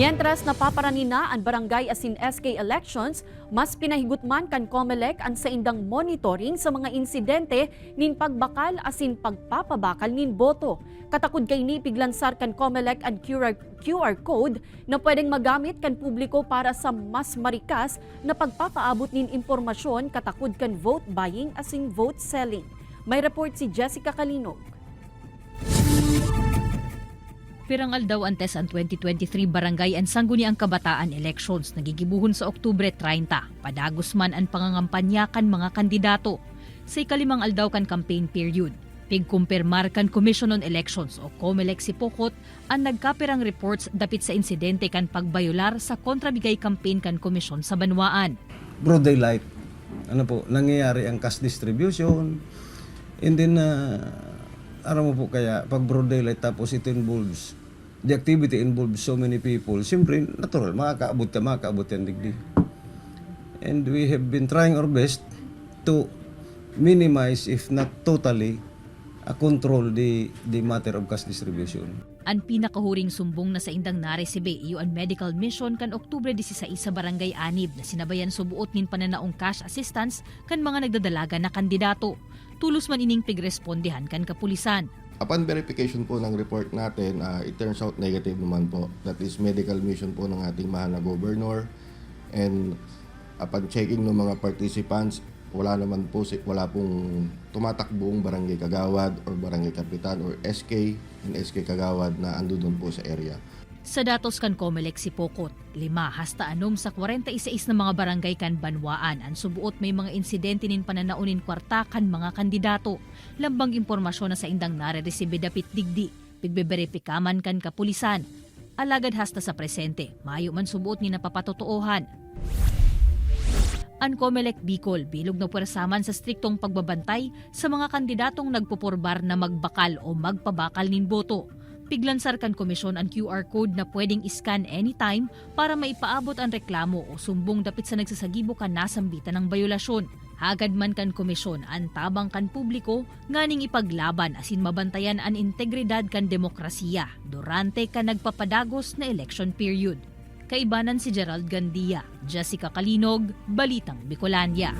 Mientras napaparanin na ang barangay asin SK elections, mas pinahigutman kan COMELEC ang saindang monitoring sa mga insidente nin pagbakal asin pagpapabakal nin boto. Katakod kay ni piglansar kan COMELEC ang QR code na pwedeng magamit kan publiko para sa mas marikas na pagpapaabot nin impormasyon katakod kan vote buying asin vote selling. May report si Jessica Kalinog. Pirangal daw antes ang 2023 Barangay and Sangguniang Kabataan elections nagigibuhon sa Oktubre 30. Padagos man ang pangangampanya kan mga kandidato. Sa ikalimang aldaw kan campaign period, pigkumpirmar kan Commission on Elections o COMELEC si Pokot ang nagkapirang reports dapit sa insidente kan pagbayolar sa kontrabigay campaign kan komisyon sa Banwaan. Broad daylight, nangyayari ang cash distribution, and then mo po kaya pag broad daylight tapos ito involves, the activity involves so many people, siyempre natural, makakaabot yan digdi. And we have been trying our best to minimize, if not totally, control the matter of cash distribution. Ang pinakahuring sumbong na sa indang naresibe iyo ang medical mission kan Oktubre 16 sa Barangay Anib na sinabayan subuot nin pananaong cash assistance kan mga nagdadalaga na kandidato. Tulos man ining pigrespondihan kan kapulisan. Upon verification po ng report natin, it turns out negative naman po. That is medical mission po ng ating mahal na governor. And upon checking ng mga participants, wala pong tumatakbong barangay kagawad or barangay kapitan or SK and SK kagawad na ando doon po sa area. Sa datos kan COMELEC si Pokot, 5 hasta 6 sa 46 na mga barangay kan Banwaan ang subuot may mga insidente nin pananaunin kwarta kan mga kandidato. Lambang impormasyon na sa indang nare-resibe dapit digdi, pigbeberipikaman kan kapulisan. Alagad hasta sa presente, maayo man subuot ni napapatotoohan. Ang COMELEC Bicol bilog na puwersaman sa striktong pagbabantay sa mga kandidatong nagpupurbar na magbakal o magpabakal nin boto. Piglansar kan komisyon ang QR code na pwedeng iscan anytime para maipaabot ang reklamo o sumbong dapit sa nagsasagibo kan nasambitan ng bayolasyon. Hagad man kan komisyon ang tabang kan publiko nganing ipaglaban asin mabantayan ang integridad kan demokrasiya durante kan nagpapadagos na election period. Kaibanan si Gerald Gandia, Jessica Kalinog, Balitang Bicolania.